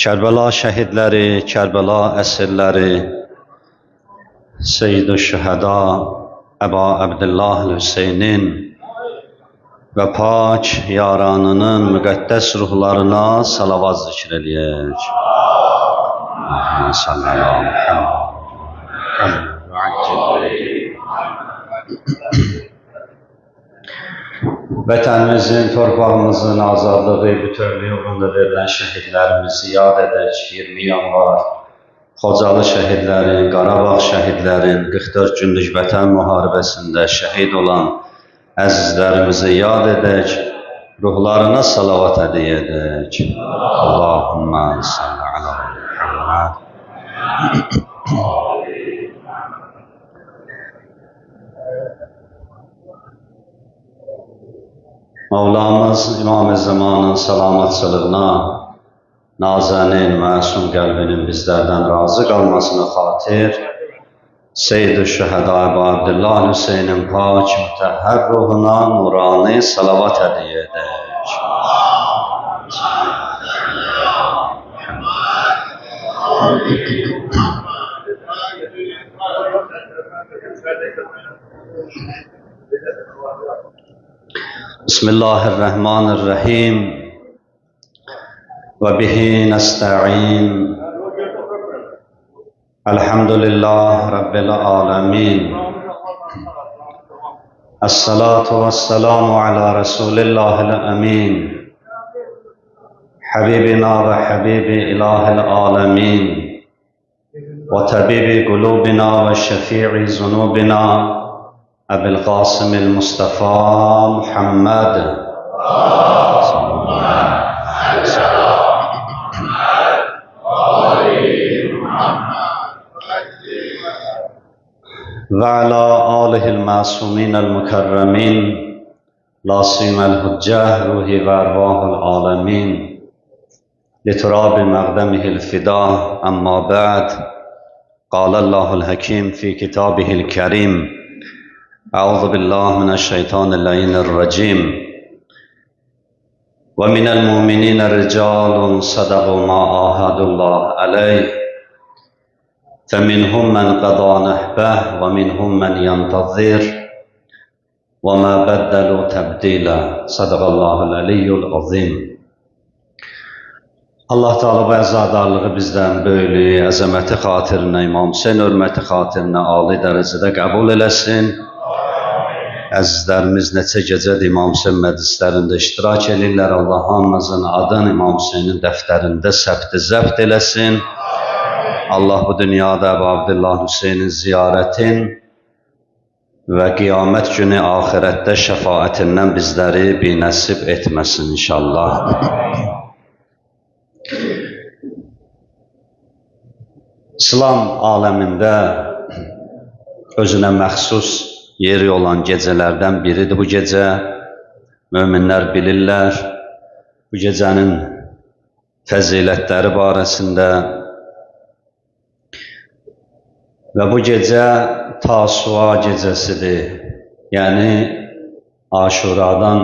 Kərbəla şəhidləri, Kərbəla əsirləri, Seyyid-i Şühəda Əba Əbdillah Hüseynin və pak yaranının müqəddəs ruhlarına salavat zikr eləyək. Vətənimizin, torpağımızın azadlığı, bütövlüyü uğrunda verilən şəhidlərimizi yad edək. 20 yanvar Xocalı şəhidlərin, Qarabağ şəhidlərin, 44 günlük vətən müharibəsində şəhid olan əzizlərimizi yad edək, ruhlarına salavat hədiyyə edək. Allahümmə salli alə Muhammed. Mevlamız İmam-ı Zamanın salamatçılığına, nazənin, məsum qəlbinin bizlərdən razı qalmasına xatir, Seyyid-i Şühəda Əba Əbdillah Hüseynin pak mütəhhər ruhuna nurani salavat hədiyyə edək. Bismillahirrahmanirrahim. Ve bihi nesta'in. Elhamdülillah Rabbil alemin. Esselatu vesselamu ala Resulillahil amin. Habibina ve habibi ilahil alemin. Ve tabibi kulubina ve şefi'i zunubina. Ebil Qasimil Mustafa Muhammed. Ve ala alihil masuminel mukarramin. Lasimel huccah ruhi ve ervahul alamin. Liturabi maqdamihil fida. Amma ba'd. Qalallahu hakim fi kitabihil karim. أعوذ بالله من الشيطان اللعين الرجيم ومن المؤمنين رجال صدقوا ما عاهدوا الله عليه فمنهم من قضى نحبه ومنهم من ينتظر وما بدلوا تبديلا صدق الله العلي العظيم. Allah Teala bu əzadarlığı bizdən böyüklüyü, əzəməti xatirinə, İmam Hüseyin hörməti xatirinə ali dərəcədə qəbul eləsin. Əzizlərimiz neçə gecədir İmam Hüseyin məclislərində iştirak edirlər. Allah hamımızın adını İmam Hüseynin dəftərində səbt eləsin. Allah bu dünyada Əbu Abdillah Hüseynin ziyarətin və qiyamət günü ahirətdə şəfaətindən bizləri binəsib etməsin inşallah. İslam aləmində özünə məxsus yeri olan gecələrdən biridir bu gecə. Möminlər bilirlər bu gecənin fəzilətləri barəsində və bu gecə Tasua gecəsidir. Yəni Aşuradan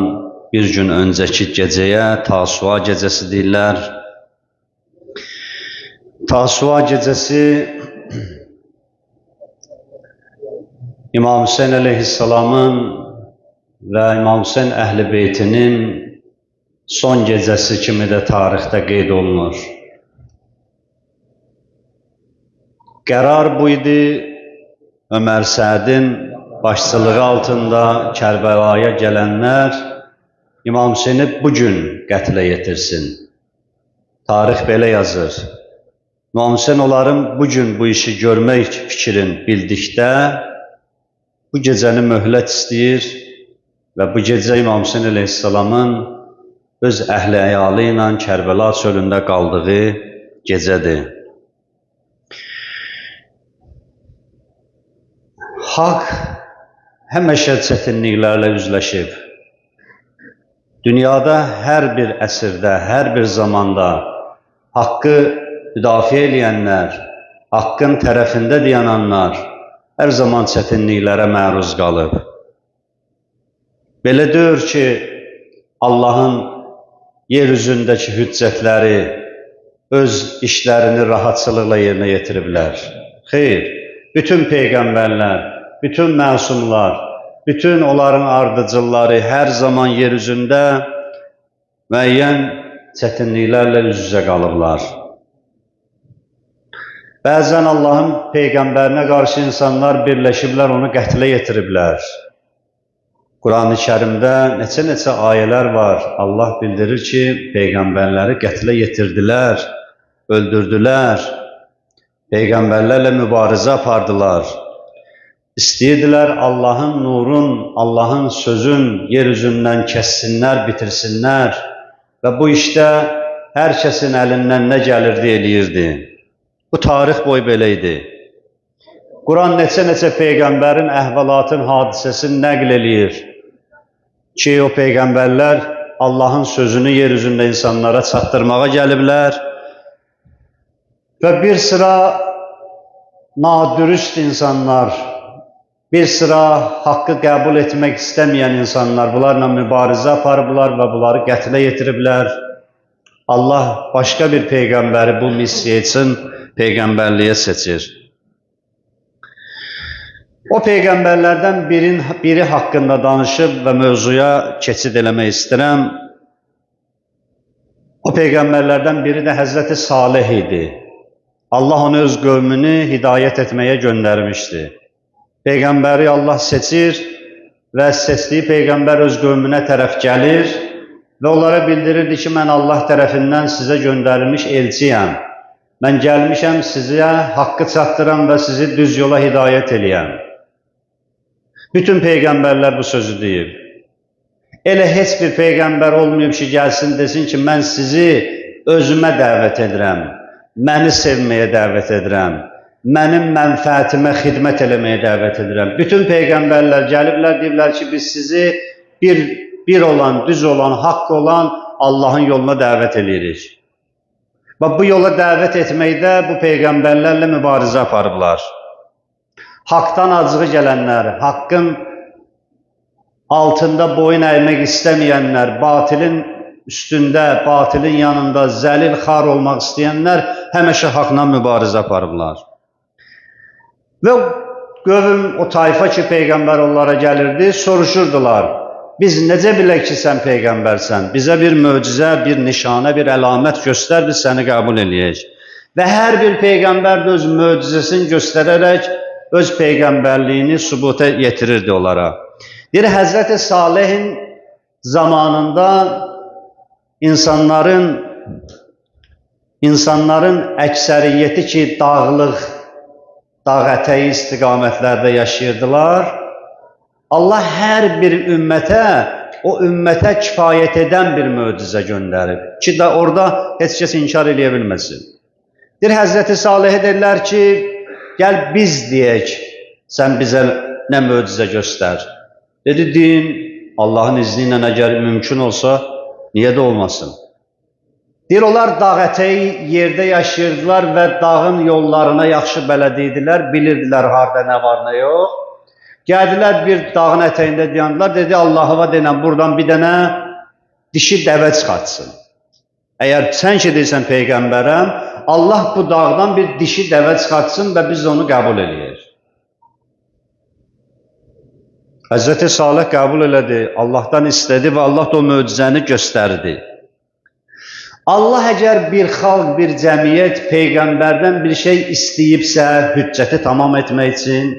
bir gün öncəki gecəyə Tasua gecəsi deyirlər. Tasua gecəsi İmam Hüseyin əleyhissalamın və İmam Hüseyin əhl-i beytinin son gecəsi kimi də tarixdə qeyd olunur. Qərar bu idi, Ömər Sədin başçılığı altında Kərbəlaya gələnlər İmam Hüseyni bugün qətlə yetirsin. Tarix belə yazır. İmam Hüseyin onların bugün bu işi görmək fikrin bildikdə bu gecəni möhlət istəyir və bu gecə İmam Hüseyin əleyhissalamın öz əhli əyalı ilə Kərbəla çölündə qaldığı gecədir. Haqq həmişə çətinliklərlə üzləşib. Dünyada hər bir əsrdə, hər bir zamanda haqqı müdafiə eləyənlər, haqqın tərəfində dayananlar hər zaman çətinliklərə məruz qalıb. Belə deyir ki, Allahın yeryüzündəki hüccətləri öz işlərini rahatçılıqla yerinə yetiriblər. Xeyr, bütün peyğəmbərlər, bütün məsumlar, bütün onların ardıcılları hər zaman yeryüzündə müəyyən çətinliklərlə üz-üzə qalıblar. Bəzən Allahın peyğəmbərinə qarşı insanlar birləşiblər, onu qətlə yetiriblər. Quran-ı Kərimdə neçə ayələr var. Allah bildirir ki, peyğəmbərləri qətlə yetirdilər, öldürdülər, peyğəmbərlərlə mübarizə apardılar. İstəyirdilər Allahın nurun, Allahın sözün yeryüzündən kəssinlər, bitirsinlər və bu işdə hər kəsin əlindən nə gəlirdi, eləyirdi. Bu tarix boyu belə idi. Quran neçə peyğəmbərin əhvalatın, hadisəsini nəql eləyir ki, o peyğəmbərlər Allahın sözünü yeryüzündə insanlara çatdırmağa gəliblər və bir sıra nadürüst insanlar, bir sıra haqqı qəbul etmək istəməyən insanlar bunlarla mübarizə aparıblar və bunları qətlə yetiriblər. Allah başqa bir peyğəmbəri bu missiya üçün peyğəmbərliyə seçir. O peyğəmbərlərdən biri haqqında danışıb və mövzuya keçid eləmək istəyirəm. O peyğəmbərlərdən biri də Həzrəti Salih idi. Allah onu öz qövmünü hidayət etməyə göndərmişdi. Peyğəmbəri Allah seçir və seçdiyi peyğəmbər öz qövmünə tərəf gəlir və onlara bildirirdi ki, mən Allah tərəfindən sizə göndərilmiş elçiyəm. Mən gəlmişəm sizə haqqı çatdıram və sizi düz yola hidayət eləyəm. Bütün peyğəmbərlər bu sözü deyib. Elə heç bir peyğəmbər olmayıb ki, gəlsin desin ki, mən sizi özümə dəvət edirəm, məni sevməyə dəvət edirəm, mənim mənfəətimə xidmət eləməyə dəvət edirəm. Bütün peyğəmbərlər gəliblər, deyiblər ki, biz sizi bir olan, düz olan, haqq olan Allahın yoluna dəvət edirik. Və bu yola dəvət etməkdə bu peyğəmbərlərlə mübarizə aparıblar. Haqdan acığı gələnlər, haqqın altında boyun əymək istəməyənlər, batilin üstündə, batilin yanında zəlil xar olmaq istəyənlər həmişə haqla mübarizə aparıblar. Və qövm, o tayfa ki, peyğəmbər onlara gəlirdi, soruşurdular. Biz necə bilək ki, sən peyğəmbərsən? Bizə bir möcüzə, bir nişanə, bir əlamət göstər, biz səni qəbul eləyək. Və hər bir peyğəmbər də öz möcüzəsini göstərərək öz peyğəmbərliyini sübuta yetirirdi onlara. Deyir, Həzrəti Salihin zamanında insanların əksəriyyəti ki, dağlıq, dağ ətəyi istiqamətlərdə yaşayırdılar. Allah hər bir ümmətə, o ümmətə kifayət edən bir möcüzə göndərib ki, da orada heç kəs inkar eləyə bilməsin. Deyir, Həzrəti Salihə deyirlər ki, gəl biz deyək, sən bizə nə möcüzə göstər. Dedi, deyin, Allahın izni ilə əgər mümkün olsa, niyə də olmasın? Deyir, onlar dağ ətəyi yerdə yaşayırdılar və dağın yollarına yaxşı bələd idilər, bilirdilər harada nə var, nə yox. Gəldilər bir dağın ətəyində dayandılar, dedi, Allah'a denən buradan bir dənə dişi dəvə çıxartsın. Əgər sən ki, deyirsən peyğəmbərəm, Allah bu dağdan bir dişi dəvə çıxartsın və biz onu qəbul eləyir. Həzrəti Salih qəbul elədi, Allahdan istədi və Allah da o möcüzəni göstərdi. Allah əgər bir xalq, bir cəmiyyət peyğəmbərdən bir şey istəyibsə, hüccəti tamam etmək üçün,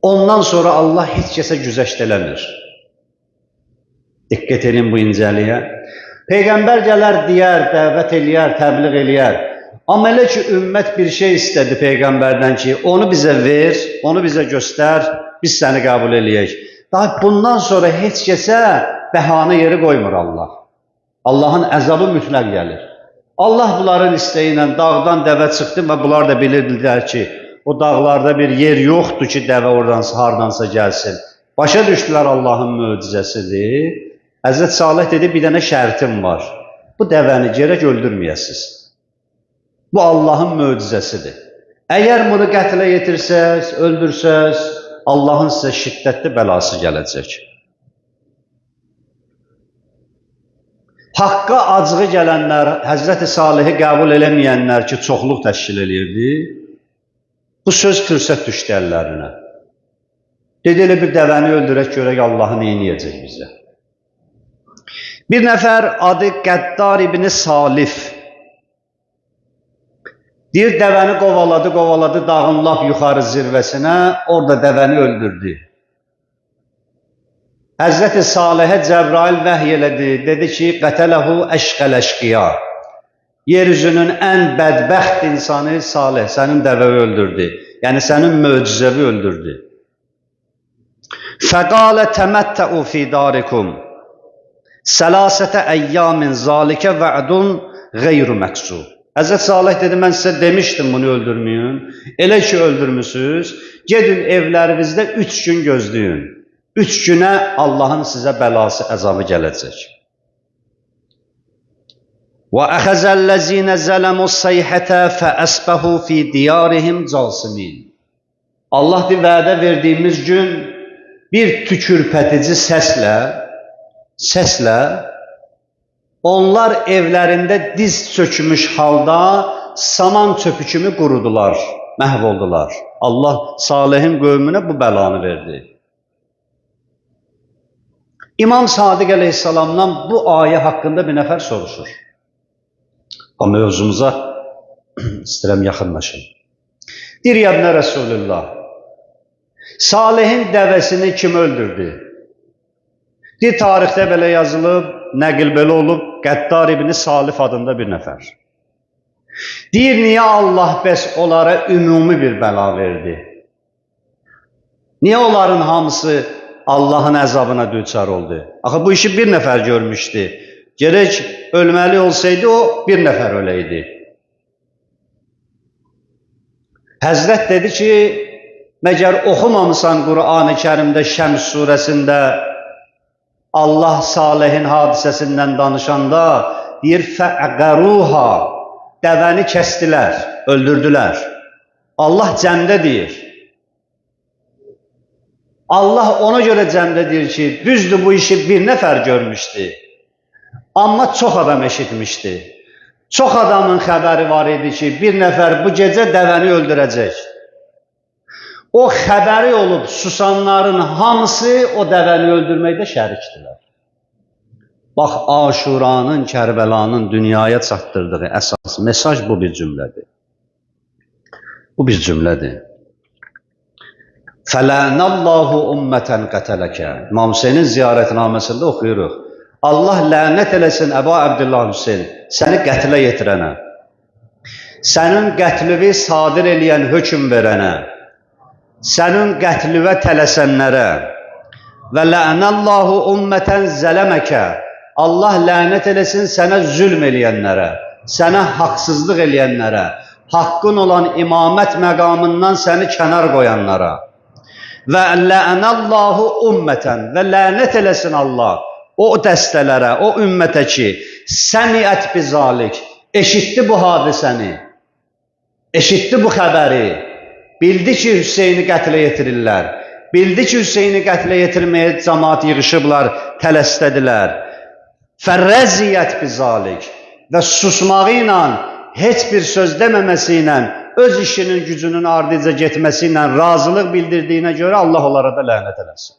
ondan sonra Allah heç kəsə güzəşt eləmir. Diqqət edin bu incəliyə. Peyğəmbər gələr, deyər, dəvət eləyər, təbliğ eləyər. Amma elə ki, ümmət bir şey istədi peyğəmbərdən ki, onu bizə ver, onu bizə göstər, biz səni qəbul eləyək. Daha bundan sonra heç kəsə bəhanə yeri qoymur Allah. Allahın əzabı mütləq gəlir. Allah bunların istəyi ilə dağdan dəvə çıxdı və bunlar da bilirdilər ki, o dağlarda bir yer yoxdur ki, dəvə oradansa, hardansa gəlsin. Başa düşdülər Allahın möcüzəsidir. Həzrət Salih dedi, bir dənə şərtim var. Bu dəvəni gərək öldürməyəsiniz. Bu Allahın möcüzəsidir. Əgər bunu qətlə yetirsəz, öldürsəz, Allahın sizə şiddətli bəlası gələcək. Haqqa acığı gələnlər, Həzrəti Salihi qəbul eləməyənlər ki, çoxluq təşkil edirdi, bu söz fürsət düşdü əllərinə. Dedi, elə bir dəvəni öldürək, görək Allahı neyniyəcək bizə. Bir nəfər adı Qəddar ibn Salif. Deyir, dəvəni qovaladı, dağın lap yuxarı zirvəsinə, orada dəvəni öldürdü. Həzrəti Salihə Cəbrail vəhy elədi, dedi ki, qətələhu əşqəl-əşqiya. Yeryüzünün ən bədbəxt insanı Salih, sənin dəvəvi öldürdü. Yəni, sənin möcüzəvi öldürdü. Fəqalə təməttəu fi darikum. Səlasətə əyyamin zalikə vədun qeyru məqsud. Həzrət Salih dedi, mən sizə demişdim bunu öldürməyin. Elə ki öldürmüsünüz, gedin evlərinizdə 3 gün gözləyin. 3 günə Allahın sizə bəlası, əzabı gələcək. وَأَخَذَ الَّذِينَ زَلَمُوا الصَّيْحَةَ فَأَصْبَحُوا فِي دِيَارِهِمْ جَاثِمِينَ. Allah vədə verdiyimiz gün bir tükürpətici səslə onlar evlərində diz çökmüş halda saman çöpü kimi qurudular, məhv oldular. Allah Salihin qövmünə bu bəlanı verdi. İmam Sadiq əleyhissalamdan bu ayə haqqında bir nəfər soruşur. O mövzumuza istəyirəm yaxınlaşın. Deyir, yadına Resulullah, Salihin dəvəsini kim öldürdü? Deyir, tarixdə belə yazılıb, nəqil belə olub, Qəddar ibn Salif adında bir nəfər. Deyir, niyə Allah bəs onlara ümumi bir bəla verdi? Niyə onların hamısı Allahın əzabına düçar oldu? Axı bu işi bir nəfər görmüşdü. Gerək ölməli olsaydı o bir nəfər öləydi. Həzrət dedi ki, məgər oxumamısan Qur'an-ı Kərimdə Şəms surəsində Allah Salihin hadisəsindən danışanda deyir, fəqəruha, dəvəni kəstilər, öldürdülər. Allah cəmdə deyir. Allah ona görə cəmdə deyir ki, düzdür bu işi bir nəfər görmüşdü. Amma çox adam eşitmişdi. Çox adamın xəbəri var idi ki, bir nəfər bu gecə dəvəni öldürəcək. O xəbəri olub susanların hamısı o dəvəni öldürməkdə şərikdilər. Bax, Aşuranın, Kərbəlanın dünyaya çatdırdığı əsas mesaj bu bir cümlədir. Bu bir cümlədir. Fələnəllahu ümmətən qətələkə. İmam Hüseynin ziyarətnaməsində oxuyuruq. Allah lənət eləsin Əbu Abdullah Hüseyin, səni qətlə yetirənə, sənin qətlüvi sadir eləyən hökm verənə, sənin qətlüvə tələsənlərə və lənəllahu ümmətən zələməkə. Allah lənət eləsin sənə zülm eləyənlərə, sənə haqsızlıq eləyənlərə, haqqın olan imamət məqamından səni kənar qoyanlara və lənəllahu ümmətən və lənət eləsin Allah o dəstələrə, o ümmətə ki, səmiət bizalik, eşitdi bu hadisəni, eşitdi bu xəbəri, bildi ki, Hüseyni qətlə yetirirlər, bildi ki, Hüseyni qətlə yetirməyə cəmaat yığışıblar, tələsdədilər. Fərrəziyyət bizalik və susmağı ilə, heç bir söz deməməsi ilə, öz işinin gücünün ardıca getməsi ilə razılıq bildirdiyinə görə Allah onlara da lənət eləsin.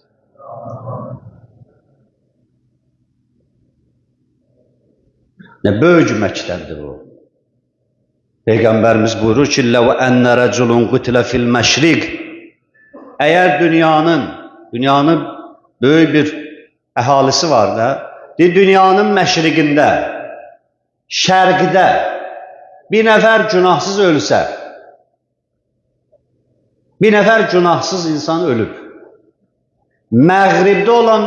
Nə böyük məktəbdir bu. Peyğəmbərimiz buyurur ki, "Ləv ənə rəculun qutilə fil məşriq." Əgər dünyanın böyük bir əhalisi var da, dünyanın məşriqində, şərqdə bir nəfər günahsız ölsə, bir nəfər günahsız insan ölüb, məğribdə olan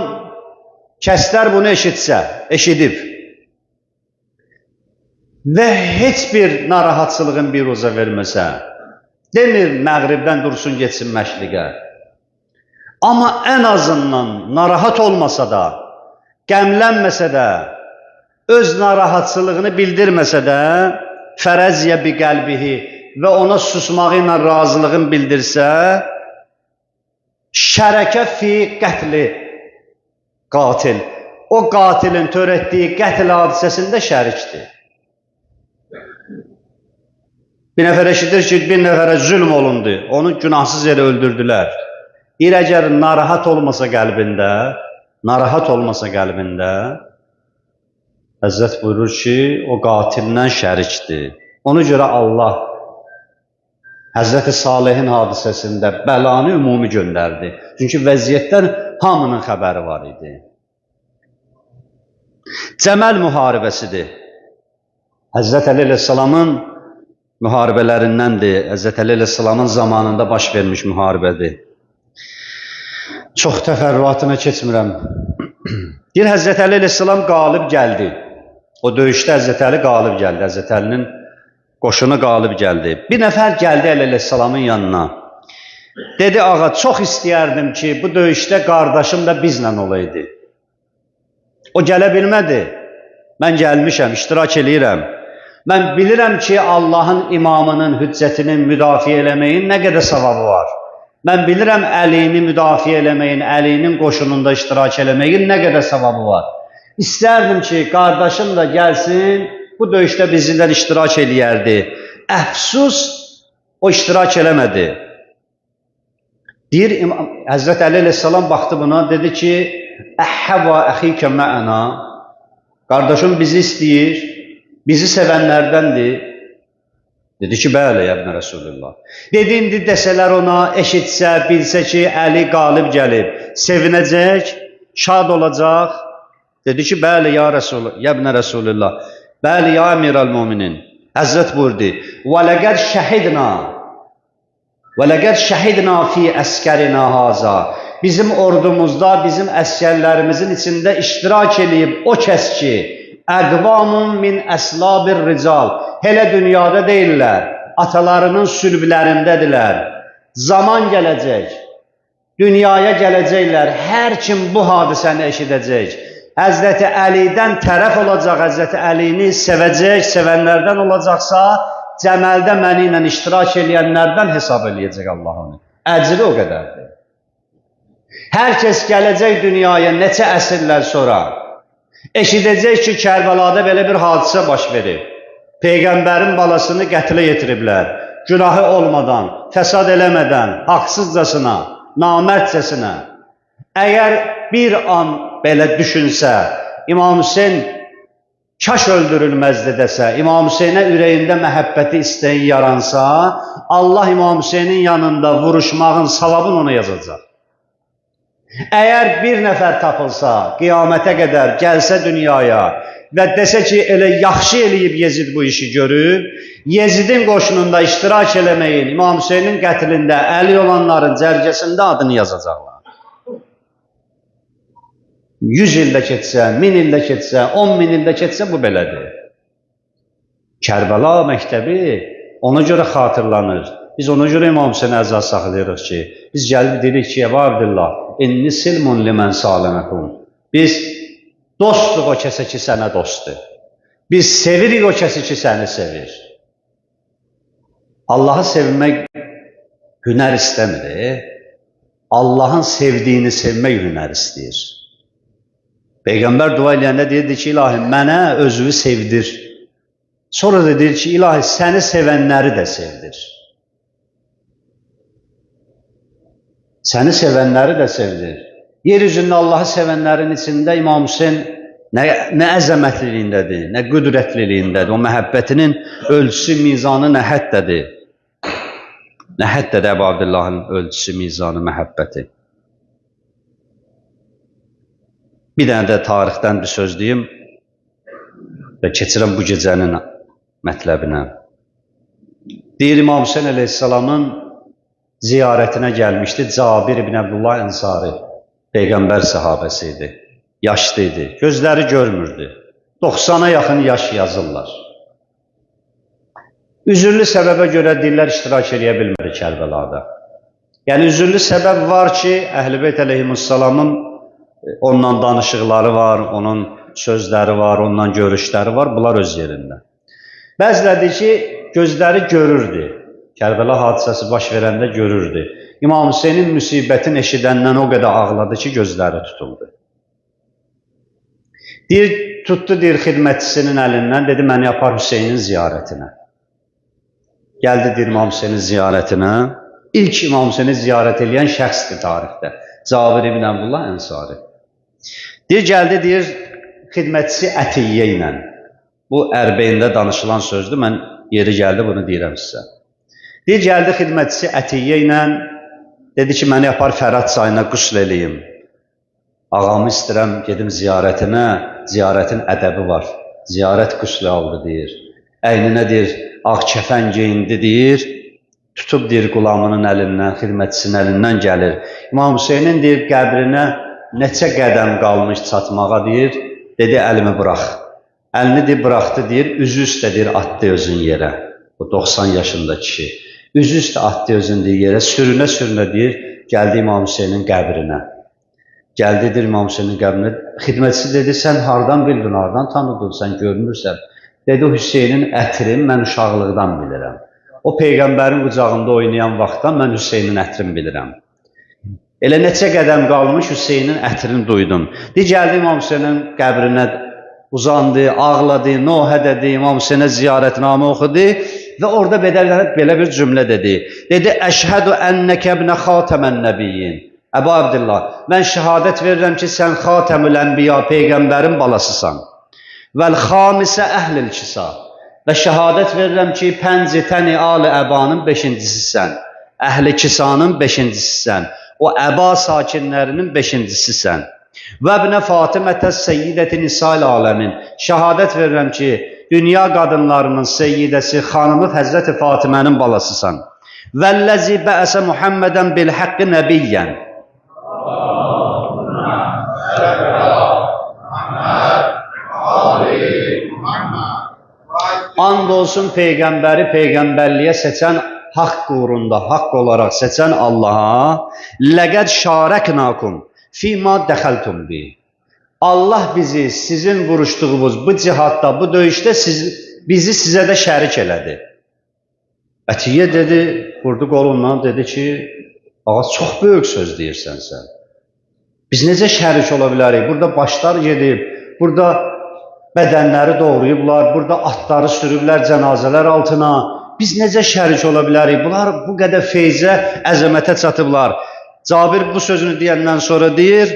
kəslər bunu eşidib və heç bir narahatçılığın bir roza verməsə, demir məğribdən dursun geçsin məşriqə. Amma ən azından narahat olmasa da, qəmlənməsə də, öz narahatçılığını bildirməsə də, fərəzyə bi qəlbihi və ona susmağı ilə razılığın bildirsə, şərəkə fi qətli qatil. O qatilin törətdiyi qətl hadisəsində şərikdir. Bir nəfər eşidir ki, bir nəfərə zülm olundu, onu günahsız yerə öldürdülər. Bir əgər narahat olmasa qəlbində, Həzrət buyurur ki, o qatillə şərikdir. Ona görə Allah Həzrəti Salihin hadisəsində bəlanı ümumi göndərdi. Çünki vəziyyətdən hamının xəbəri var idi. Cəməl müharibəsidir. Həzrət Əli əleyhissalamın müharibələrindəndir. Həzrət Əli əleyhissalamın zamanında baş vermiş müharibədir. Çox təfərrüatına keçmirəm. Bir Həzrət Əli əleyhissalam qalib gəldi. O döyüşdə Həzrət Əli qalib gəldi. Həzrət Əlinin qoşunu qalib gəldi. Bir nəfər gəldi Əli əleyhissalamın yanına. Dedi, ağa, çox istəyərdim ki, bu döyüşdə qardaşım da bizlə olaydı. O gələ bilmədi. Mən gəlmişəm, iştirak eləyirəm. Mən bilirəm ki, Allahın imamının hüccətinin müdafiə eləməyin nə qədər savabı var. Mən bilirəm Əlini müdafiə eləməyin, Əlinin qoşununda iştirak eləməyin nə qədər savabı var. İstərdim ki, qardaşım da gəlsin, bu döyüşdə bizimlə iştirak eləyərdi. Əfsus, o iştirak eləmədi. Deyir, Həzrət Əli əleyhissalam baxdı buna, dedi ki, Əhəvə əxikə mə'na, qardaşım bizi istəyir, bizi sevənlərdəndir. Dedi ki, bəli, yəbnə Rəsulullah. Dedi, indi desələr ona, eşitsə, bilsə ki, Əli qalib gəlib, sevinəcək, şad olacaq. Dedi ki, bəli, ya Rəsulullah, yəbnə Rəsulullah, bəli, ya əmirəl-müminin. Həzrət buyurdu, وَلَقَدْ شَهِدْنَا فِي əskərinə haza. Bizim ordumuzda, bizim əskərlərimizin içində iştirak edib o kəs ki, əqvamun min əslabir rical, hələ dünyada deyirlər, atalarının sülblərindədirlər. Zaman gələcək, dünyaya gələcəklər, hər kim bu hadisəni eşidəcək. Həzrəti Əlidən tərəf olacaq, Həzrəti Əlini sevəcək, sevənlərdən olacaqsa, Cəməldə məni ilə iştirak eləyənlərdən hesab eləyəcək Allah onu. Əcri o qədərdir. Hər kəs gələcək dünyaya neçə əsrlər sonra, eşidəcək ki, Kərbəlada belə bir hadisə baş verib. Peyğəmbərin balasını qətlə yetiriblər, günahı olmadan, fəsad eləmədən, haqsızcasına, namərdcəsinə. Əgər bir an belə düşünsə, İmam Hüseyin kaş öldürülməzdi desə, İmam Hüseynə ürəyində məhəbbəti istəyi yaransa, Allah İmam Hüseynin yanında vuruşmağın savabını ona yazacaq. Əgər bir nəfər tapılsa, qiyamətə qədər gəlsə dünyaya və desə ki, elə yaxşı eləyib Yezid bu işi görüb, Yezidin qoşununda iştirak eləməyin, İmam Hüseynin qətlində əli olanların cərgəsində adını yazacaqlar. 100 ildə keçsə, 1000 ildə keçsə, 10.000 ildə keçsə bu belədir. Kərbəla məktəbi ona görə xatırlanır. Biz ona görə İmam Hüseynə əzaz saxlayırıq ki, biz gəlib deyirik ki, Əbu Abdillah, inni silmun limən saləməkum. Biz dostluq o kəsə ki, sənə dostdur. Biz sevirik o kəsi ki, səni sevir. Allahı sevmək hünər istəmir. Allahın sevdiyini sevmək hünər istəyir. Peyğəmbər dua eləyəndə deyirdi ki, ilahi, mənə özünü sevdir. Sonra da deyir ki, ilahi, səni sevənləri də sevdir. Səni sevənləri də sevdir. Yeryüzündə Allahı sevənlərin içində İmam Hüseyin nə əzəmətliliyindədir, nə qüdrətliliyindədir. O məhəbbətinin ölçüsü, mizanı nə həddədir. Nə həddədir Əbu Abdullahın ölçüsü, mizanı, məhəbbəti. Bir dənə də tarixdən bir söz deyim və keçirəm bu gecənin mətləbinə. Deyir, İmam Hüseyin əleyhissalamın ziyarətinə gəlmişdi Cabir ibn Abdullah Ənsari, Peyğəmbər səhabəsi idi, yaşlı idi, gözləri görmürdü, 90'a yaxın yaş yazırlar. Üzürlü səbəbə görə deyirlər, iştirak eləyə bilmədi Kərbəlada. Yəni, üzürlü səbəb var ki, Əhl-i Beyt əleyhimussalamın onunla danışıqları var, onun sözləri var, onunla görüşləri var, bunlar öz yerində. Bəziləri ki, gözləri görürdü. Kərbəla hadisəsi baş verəndə görürdü. İmam Hüseynin müsibətin eşidəndən o qədər ağladı ki, gözləri tutuldu. Tutdu xidmətçisinin əlindən, dedi, məni yapar Hüseynin ziyarətinə. Gəldi İmam Hüseynin ziyarətinə. İlk İmam Hüseyni ziyarət edən şəxsdir tarixdə. Cabir ibn Əbdullah Ənsari. Gəldi, xidmətçisi Ətiyyə ilə. Bu, Ərbeyində danışılan sözdür, mən yeri gəldi, bunu deyirəm sizə. Gəldi xidmətçisi Ətiyyə ilə, dedi ki, məni yapar Fərat çayına qüsl eləyim. Ağamı istəyirəm, gedim ziyarətinə, ziyarətin ədəbi var. Ziyarət qüsl aldı, deyir. Əyninə, deyir, ağ kəfən geyindi, deyir. Tutub, deyir, qulamının əlindən, xidmətçisinin əlindən gəlir. İmam Hüseynin, deyir, qəbrinə neçə qədəm qalmış çatmağa, deyir, dedi, əlimi burax. Əlini, deyir, buraxdı, deyir, üzü üstə, deyir, atdı özün yerə. Bu 90 yaşında kişi. Üzü üstə atdı özün, deyir, yerə, sürünə-sürünə, deyir, gəldi İmam Hüseynin qəbrinə. Gəldi, deyir, İmam Hüseynin qəbrinə. Xidmətçisi dedi, sən hardan bildin, hardan tanıdın, sən görmürsən. Dedi, Hüseynin ətrini mən uşaqlıqdan bilirəm. O Peyğəmbərin qucağında oynayan vaxtdan mən Hüseynin ətrini bilirəm. Elə neçə qədəm qalmış Hüseynin ətrini duydum. Gəldi İmam Hüseynin qəbrinə uzandı, ağladı, nohə dedi, İmam Hüseynə ziyarətnamə oxudu və orada belə bir cümlə dedi. Dedi, əşhədü ennəkə ibnə xatəmən nəbiyyin. Əbu Abdillah, mən şəhadət verirəm ki, sən xatəmül ənbiya, Peyğəmbərin balasısan. Vəl xamisə əhlil kisa. Və şəhadət verirəm ki, pənci təni ali əbanın 5-cisisən. Əhli kisanın 5-cisisən. O əba sakinlərinin 5-cisisən. Və ibnə Fatimətə seyyidəti nisal aləmin. Şəhadət verirəm ki, dünya qadınlarının seyyidəsi, xanımı Həzrəti Fatimənin balasısan. Vəlləzi bəəsə Muhammədən bil haqqı nəbiyyən. And olsun Peyğəmbəri Peyğəmbərliyə seçən haqq uğrunda, haqq olaraq seçən Allaha ləqəd şarəknakum fîmâ dəxəltum bi. Allah bizi sizin vuruşduğunuz bu cihadda, bu döyüşdə bizi sizə də şərik elədi. Ətiyyə dedi, vurdu qolundan, dedi ki, ağa çox böyük söz deyirsən sən. Biz necə şərik ola bilərik? Burada başlar gedib, burada bədənləri doğrayıblar, burada atları sürüblər cənazələr altına. Biz necə şərik ola bilərik? Bunlar bu qədər feyzə, əzəmətə çatıblar. Cabir bu sözünü deyəndən sonra deyir,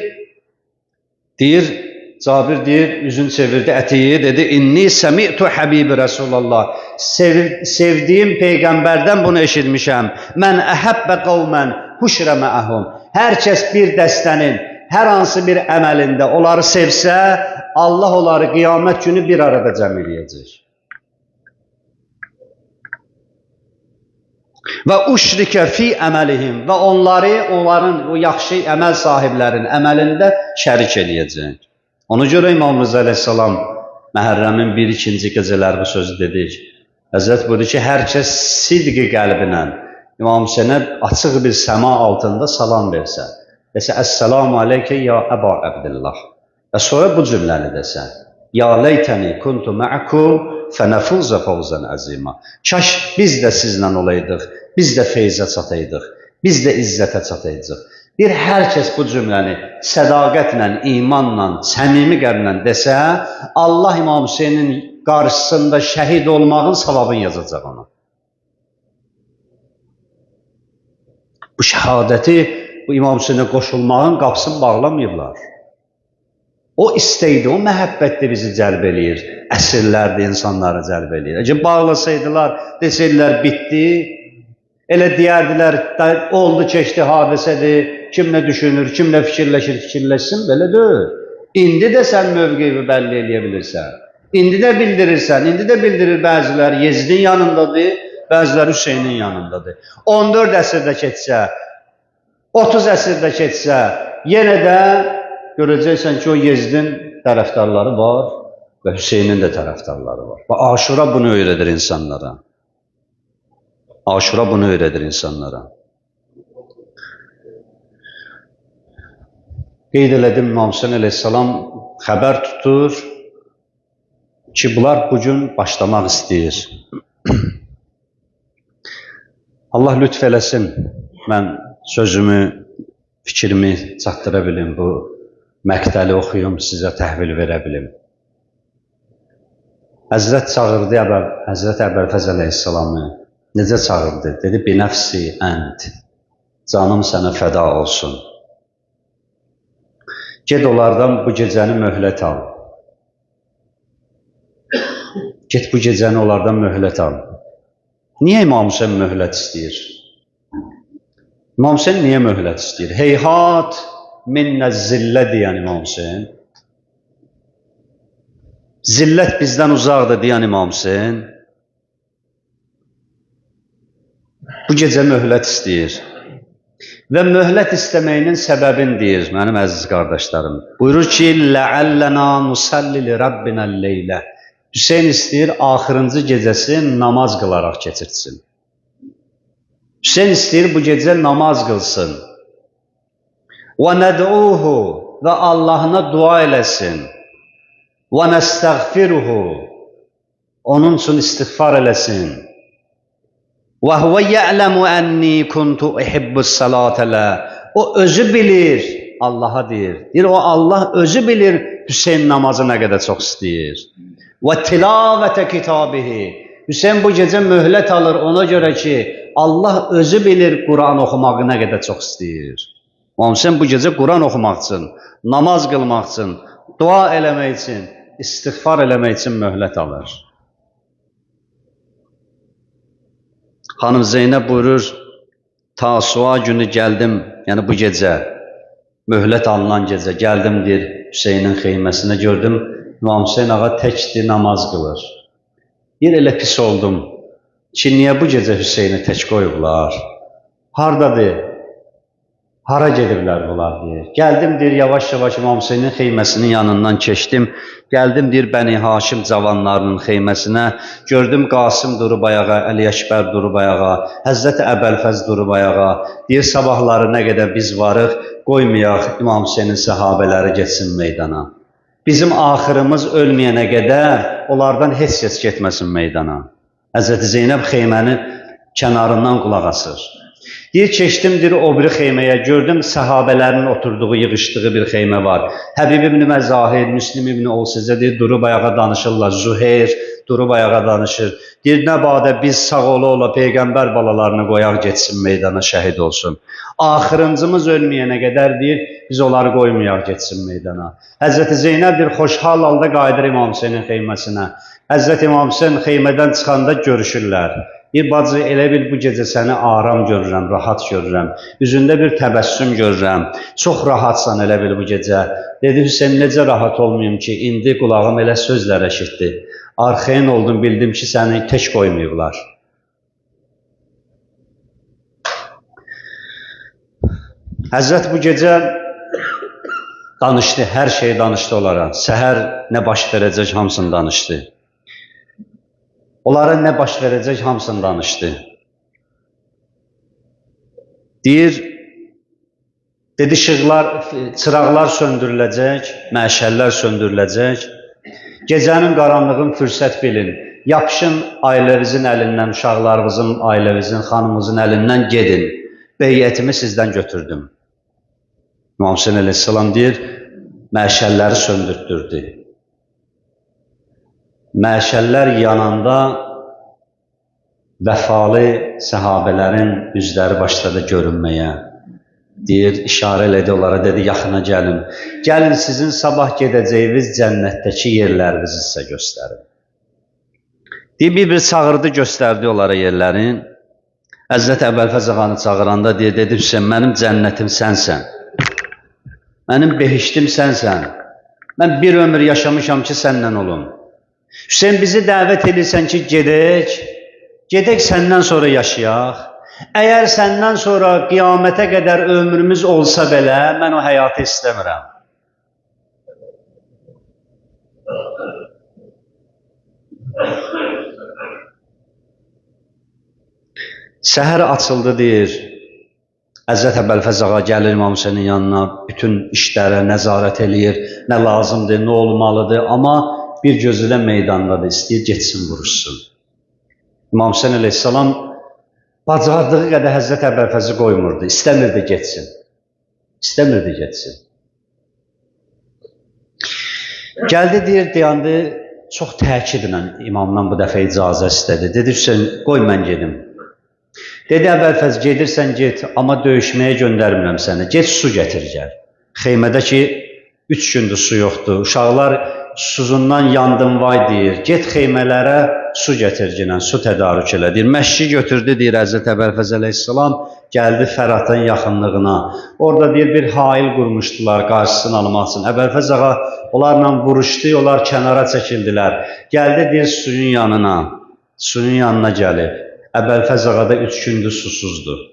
Cabir deyir, üzünü çevirdi Ətiyyə, dedi, İnni səmi'tu Həbibi Rəsulallah. Sevdiyim Peyğəmbərdən bunu eşitmişəm. Mən əhəbbə qavmən huşrə məəhum. Hər kəs bir dəstənin, hər hansı bir əməlində onları sevsə, Allah onları qiyamət günü bir arada cəm eləyəcək. Və uşrikə fi əməlihim və onların o yaxşı əməl sahiblərinin əməlində şərik eləyəcək. Ona görə İmam Rıza əleyhissalam Məhərrəmin 1-2-ci gecələri bu sözü dedik. Həzrət buyurdu ki, hər kəs sidqi qəlbinə İmam Hüseynə açıq bir səma altında salam versə. Desə, Əssalamu aleykə ya Əba Əbdillah. Və sonra bu cümləni desən, ya leytəni kuntu mə'kum fənəfuzə fəvzən əzima. Kaş biz də sizlə olaydıq, biz də feyzə çataydıq, biz də izzətə çataydıq. Bir hər kəs bu cümləni sədaqətlə, imanla, səmimi qəlblə desə, Allah İmam Hüseynin qarşısında şəhid olmağın savabını yazacaq ona. Bu şəhadəti, bu İmam Hüseynə qoşulmağın qapısını bağlamayıblar. O istəkdir, o məhəbbətdir bizi cəlb eləyir. Əsrlərdir insanları cəlb eləyir. Əgər bağlasaydılar, desəydilər, bitdi. Elə deyərdilər, oldu, keçdi, hadisədir. Kim nə düşünür, kim nə fikirləşir, fikirləşsin, belə deyil. İndi də sən mövqeyi bəlli eləyə bilirsən. İndi də bildirirsən, indi də bildirir bəzilər Yezidin yanındadır, bəzilər Hüseynin yanındadır. 14 əsrdə keçsə, 30 əsrdə keçsə, yenə də görəcəksən ki, o Yezidin tərəfdarları var və Hüseynin də tərəfdarları var. Və Aşura bunu öyrədir insanlara. Aşura bunu öyrədir insanlara. Qeyd elədim, İmam Hüseyn əleyhissalam xəbər tutur ki, bunlar bugün başlamaq istəyir. Allah lütf eləsin, mən sözümü, fikrimi çatdıra bilim, bu məqtəli oxuyum, sizə təhvil verə bilim. Həzrət çağırdı Həzrət Əbəlfəz əleyhissalamı. Necə çağırdı? Dedi, binəfsi ənd, canım sənə fəda olsun. Ged onlardan bu gecəni möhlət al. Get bu gecəni onlardan möhlət al. Niyə İmam Hüseyin möhlət istəyir? İmam Hüseyin niyə möhlət istəyir? Heyhat minnə zillə deyən İmam Hüseyin. Zillət bizdən uzaqdır deyən İmam Hüseyin. Bu gecə möhlət istəyir. Və möhlət istəməyinin səbəbini deyir mənim əziz qardaşlarım. Buyurur ki, لَعَلَّنَا نُسَلِّ لِرَبِّنَا اللَّيْلَ. Hüseyin istəyir, axırıncı gecəsi namaz qılaraq keçirtsin. Hüseyin istəyir, bu gecə namaz qılsın. وَنَدْعُوهُ və Allahına dua eləsin. وَنَسْتَغْفِرُهُ onun üçün istiğfar eləsin. وَهُوَ يَعْلَمُ أَنِّي كُنْتُ اِحِبُّ الصَّلَاةَ لَا. O özü bilir, Allah'a deyir. Deyir, o Allah özü bilir Hüseyin namazı nə qədər çox istəyir. وَتِلَاوَةَ كِتَابِهِ. Hüseyin bu gecə möhlət alır ona görə ki, Allah özü bilir Quran oxumağı nə qədər çox istəyir. Hüseyin bu gecə Quran oxumaq üçün, namaz qılmaq üçün, dua eləmək üçün, istiğfar eləmək üçün möhlət alır. Xanım Zeynəb buyurur, Tasua günü gəldim, yəni bu gecə, möhlət alınan gecə, gəldim deyir Hüseynin xeyməsinə, gördüm, İmam Hüseyin ağa təkdir, namaz qılır. Bir elə pis oldum ki, niyə bu gecə Hüseyni tək qoyublar? Hardadır? Hara gedirlər bunlar deyir. Gəldim deyir, yavaş-yavaş İmam Hüseynin xeyməsinin yanından keçdim. Gəldim deyir, Bəni Haşim cavanlarının xeyməsinə. Gördüm Qasım durub ayağa, Əli Əkbər durub ayağa, Həzrət Əbəlfəz durub ayağa. Deyir, sabahları nə qədər biz varıq, qoymayaq İmam Hüseynin səhabələri geçsin meydana. Bizim axırımız ölməyənə qədər onlardan heç kəs getməsin meydana. Həzrəti Zeynəb xeymənin kənarından qulaq asır. Deyir, keçdim, deyir, o biri xeyməyə, gördüm səhabələrin oturduğu, yığışdığı bir xeymə var. Həbib ibn Məzahir, Müslim ibn Olsizə deyir, durub ayağa danışırlar, Züheyr durub ayağa danışır. Deyir, nə badə biz sağ ola Peyğəmbər balalarını qoyaq geçsin meydana, şəhid olsun. Axırıncımız ölməyənə qədər deyir, biz onları qoymayaq geçsin meydana. Həzrəti Zeynəb bir xoşhal halda qayıdır İmam Hüseynin xeyməsinə. Həzrəti İmam Hüseyin xeymədən çıxanda görüşürlər. Bir bacı, elə bil bu gecə səni aram görürəm, rahat görürəm. Üzündə bir təbəssüm görürəm. Çox rahatsan elə bil bu gecə. Dedi, Hüseyin, necə rahat olmayayım ki, indi qulağım elə sözlər eşitdi. Arxain oldum, bildim ki, səni tək qoymayıblar. Həzrət bu gecə danışdı, hər şey danışdı onlara. Səhər nə baş verəcək, hamısını danışdı. Onlara nə baş verəcək, hamısını danışdı. Deyir, dedi, çıraqlar söndürüləcək, məşəllər söndürüləcək. Gecənin qaranlığın fürsət bilin. Yapışın ailənizin əlindən, uşaqlarınızın, ailəvizin, xanımızın əlindən gedin. Beyyətimi sizdən götürdüm. İmam Hüseyin əleyhissalam deyir, məşəlləri söndürtdürdü. Məşəllər yananda vəfalı səhabələrin üzləri başladı görünməyə. Deyir, işarə elədi onlara, dedi, yaxına gəlin. Gəlin sizin sabah gedəcəyiniz cənnətdəki yerlərinizi sizə göstərin. Deyir, bir çağırdı, göstərdi onlara yerlərin. Həzrət Əbəlfəz ağanı çağıranda deyir, dedi, Hüseyin, mənim cənnətim sənsən. Mənim behiştim sənsən. Mən bir ömür yaşamışam ki, səndən olum. Hüseyin, bizi dəvət edirsən ki, gedək səndən sonra yaşayaq. Əgər səndən sonra qiyamətə qədər ömrümüz olsa belə, mən o həyatı istəmirəm. Səhər açıldı, deyir, Həzrət Əbəlfəz ağa gəlir İmam Hüseynin yanına, bütün işlərə nəzarət eləyir, nə lazımdır, nə olmalıdır, amma bir gözü də meydandadır, istəyir, geçsin, vuruşsun. İmam Hüseyin əleyhissalam Bacardığı qədər Həzrət Əbəlfəzi qoymurdu, istəmirdi getsin. İstəmirdi getsin. Gəldi deyir, dayandı, çox təkidlə imamdan bu dəfə icazə istədi. Dedi, Hüseyin, qoy mən gedim. Dedi, Əbəlfəz, gedirsən get, amma döyüşməyə göndərmirəm səni. Get, su gətir gəl. Xeymədə ki, 3 gündür su yoxdur. Uşaqlar susuzundan yandım vay deyir. Get xeymələrə su gətirginən, su tədarük elə. Deyir, məşqi götürdü, deyir Həzrət Əbəlfəz əleyhissalam, gəldi Fəratın yaxınlığına. Orada deyir, bir hail qurmuşdular qarşısını almaq üçün. Əbəlfəz ağa onlarla vuruşdu, onlar kənara çəkildilər. Gəldi deyir suyun yanına, suyun yanına gəlib. Əbəlfəz ağa da 3 gündür susuzdur.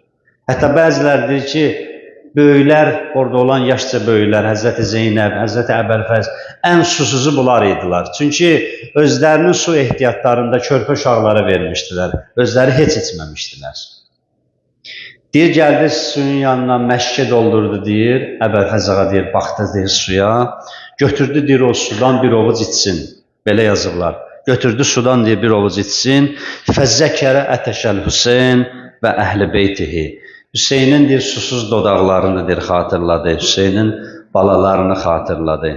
Hətta bəzilər deyir ki, böyüklər, orada olan yaşca böyüklər, Həzrəti Zeynəb, Həzrəti Əbəlfəz, ən susuzu bunlar idilər. Çünki özlərinin su ehtiyatlarında körpə uşaqlara vermişdilər, özləri heç içməmişdilər. Deyir, gəldi suyun yanına məşqə doldurdu, deyir, Əbəlfəz ağa deyir, baxdı deyir suya, götürdü deyir o sudan bir ovuc içsin, belə yazıblar. Götürdü sudan deyir bir ovuc içsin, fəzzəkərə ətəşəl Hüseyin və əhl-i beytihi. Hüseynin deyir, susuz dodaqlarını deyir, xatırladı, Hüseynin balalarını xatırladı.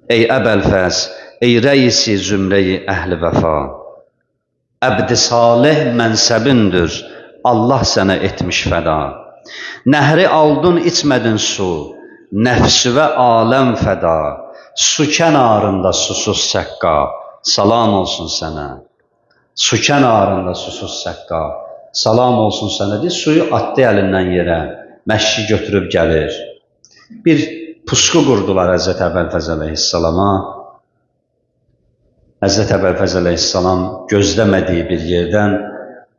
Ey Əbəlfəz, ey rəisi zümrəyi əhl-i vəfa, əbd-i salih mənsəbindir, Allah sənə etmiş fəda. Nəhri aldın, içmədin su, nəfsüvə aləm fəda, su kənarında susuz səqqa, salam olsun sənə. Su kənarında susuz səqqa, salam olsun sənə deyir, suyu atdı əlindən yerə, məşqi götürüb gəlir. Bir pusqu qurdular Həzrət Əbəlfəz əleyhissalama. Həzrət Əbəlfəz əleyhissalam gözləmədiyi bir yerdən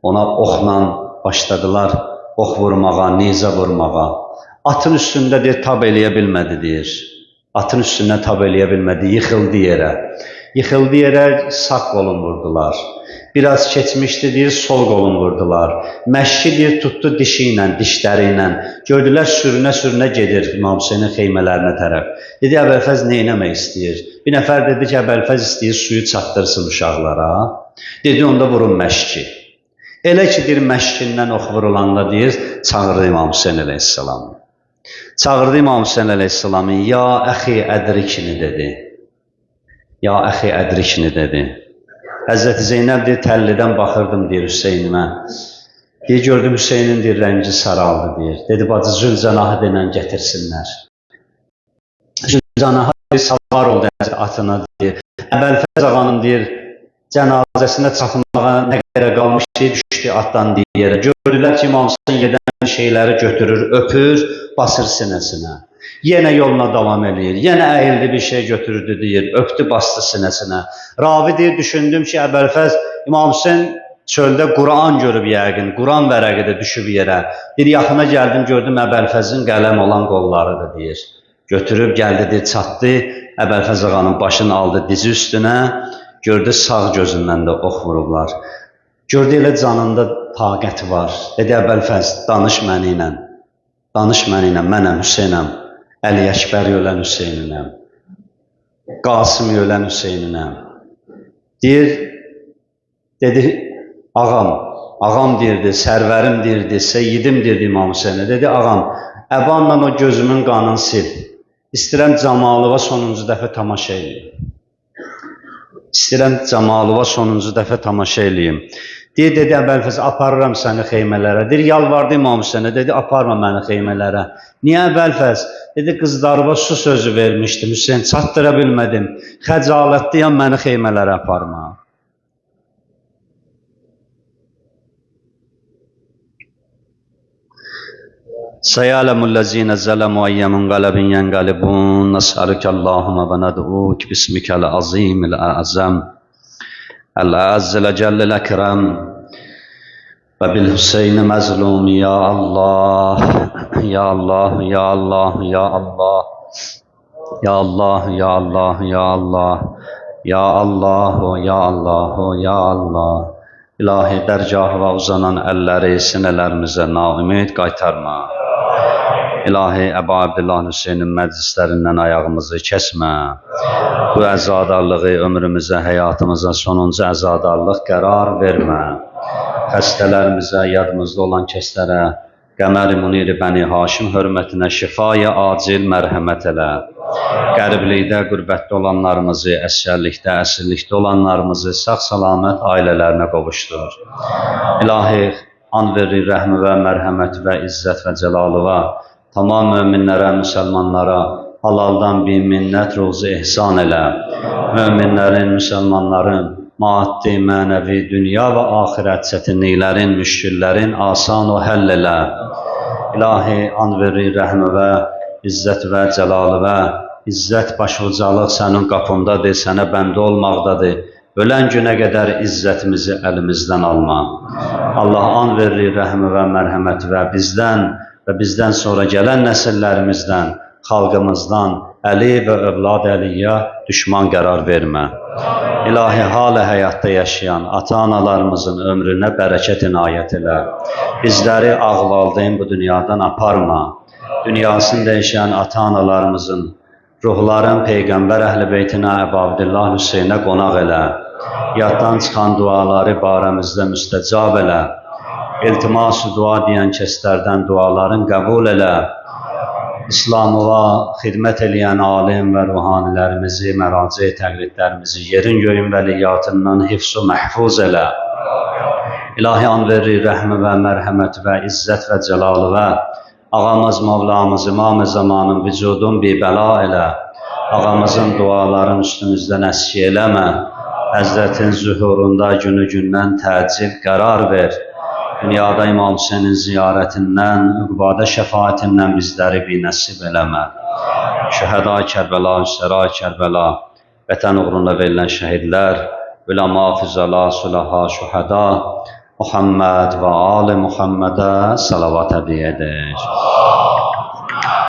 ona oxla başladılar, ox vurmağa, nizə vurmağa. Atın üstündə deyir, tab eləyə bilmədi deyir. Atın üstündən tab eləyə bilmədi, yıxıldı yerə. Yıxıldı yerə sağ qolun vurdular. Biraz keçmişdi deyir, sol qolun vurdular. Məşqi deyir, tutdu dişi ilə, dişləri ilə. Gördülər, sürünə-sürünə gedir İmam Hüseynin xeymələrinə tərəf. Dedi, Əbəlfəz nə eləmək istəyir? Bir nəfər dedi ki, Əbəlfəz istəyir, suyu çatdırsın uşaqlara. Dedi, onda vurun məşqi. Elə ki, deyir, məşqindən ox vurulanda deyir, çağırdı İmam Hüseyin əleyhissalamı. Çağırdı İmam Hüseyin əleyhissalamı, ya əxi ədrikini dedi. Ya əxi ədrikini dedi. Həzrəti Zeynəb deyir, təllidən baxırdım deyir Hüseynimə. Deyir, gördüm Hüseynin deyir, rəngi saraldı deyir. Dedi, bacı Zülcənahı denən gətirsinlər. Zülcənahı deyir, savar oldu atına deyir. Əbəlfəz ağanın deyir, cənazəsinə çatılmağa nə qədər qalmış deyir, düşdü atdan deyir yerə. Gördülər ki, İmam Hüseyin gedən şeyləri götürür, öpür, basır sinəsinə. Yenə yoluna davam edir, yenə əyildi bir şey götürdü deyir, öpdü, bastı sinəsinə. Ravi deyir, düşündüm ki, Əbəlfəz İmam Hüseyin çöldə Quran görüb yəqin, Quran vərəqi də düşüb yerə. Deyir, yaxına gəldim, gördüm Əbəlfəzin qələm olan qollarıdır deyir. Götürüb gəldi, deyir, çatdı, Əbəlfəz ağanın başını aldı dizi üstünə, gördü sağ gözündən də ox vurublar. Gördü elə canında taqət var. Dedi, Əbəlfəz, danış məni ilə, danış məni ilə, mənəm Hüseynəm. Əli Əkbəri ölən Hüseyninəm, Qasım ölən Hüseyninəm. Deyir, dedi, ağam deyirdi, sərvərim deyirdi, seyyidim deyirdi İmam Hüseyinə. Dedi, ağam, əbanla o gözümün qanını sil. İstəyirəm Camalıva sonuncu dəfə tamaşa eləyim. İstəyirəm Camalıva sonuncu dəfə tamaşa eləyim. Deyir, dedi, Əbəlfəz, aparıram səni xeymələrə. Deyir, yalvardı İmam Hüseyinə, dedi, aparma məni xeymələrə. Niyə Əbəlfəz? Dedi, qızlarıma su sözü vermişdim, Hüseyin, çatdıra bilmədim. Xəcalətliyəm, məni xeymələrə aparma. Səyələmullezine zələmu ayyamun qalabin yənqalibun, nəsəlükəllahumə və nəd'uk, bismikəl azimil əzəm. الأعز الأجل الأكرم وبالحسين مظلوم يا الله يا الله يا الله يا الله يا الله يا الله يا الله يا الله يا الله يا Allah İlahi dərgahına uzanan əlləri sinələrimizə naümid qaytarma. İlahi Əbu Abdullah Hüseynin məclislərindən ayağımızı kəsmə. Bu əzadarlığı ömrümüzə, həyatımıza sonuncu əzadarlıq qərar vermə. xəstələrimizə, yadımızda olan kəslərə, Qəmər-i Munir-i Bəni Haşim hörmətinə şifaya acil mərhəmət elə. Qəriblikdə, qürbətdə olanlarımızı, əsgərlikdə, əsirlikdə olanlarımızı sağ-salamət ailələrinə qovuşdur. İlahi, an verir rəhmi və mərhəmət və izzət və cəlalıva, tamam möminlərə, müsəlmanlara halaldan bin minnət ruzu ihsan elə. Möminlərin, müsəlmanların maddi, mənəvi, dünya və axirət çətinliklərin, müşküllərin asan o həll elə. İlahi, an verir rəhmi və izzət və cəlalı və izzət başvucalıq sənin qapındadır, sənə bəndə olmaqdadır. Ölən günə qədər izzətimizi əlimizdən alma. Allah an verir rəhmi və mərhəməti və bizdən sonra gələn nəsillərimizdən, xalqımızdan Əli və övlad Əliyə düşman qərar vermə. İlahi, halə həyatda yaşayan ata-analarımızın ömrünə bərəkət inayət elə. Bizləri ağvaldeyn bu dünyadan aparma. Dünyasını dəyişən ata-analarımızın ruhların Peyğəmbər Əhl-i Beytinə, Əbu Abdillah Hüseynə qonaq elə. Yaddan çıxan duaları barəmizdə müstəcab elə. İltimas-ı dua deyən kəslərdən duaların qəbul elə. İslamova xidmət eləyən alim və ruhanilərimizi, məraci təqlidlərimizi yerin göyün vəliyyatından hifz-u məhfuz elə. İlahi, an verir rəhmi və mərhəmət və izzət və cəlalı və ağamız, Mavlamız, İmam-ı Zamanın vücudun bir bəla elə. Ağamızın duaların üstümüzdən əski eləmə. Həzrətin zühurunda günü-gündən təcil qərar ver. Dünyada İmam Hüseynin ziyarətindən, üqbada şəfaətindən bizləri binəsib eləmə. Şəhəda Kərbəla, Hüsəra Kərbəla, vətən uğrunda verilən şəhidlər, üləma, füzəla, süləha, şühəda, Muhammed və ali Muhammedə salavat hədiyə edir.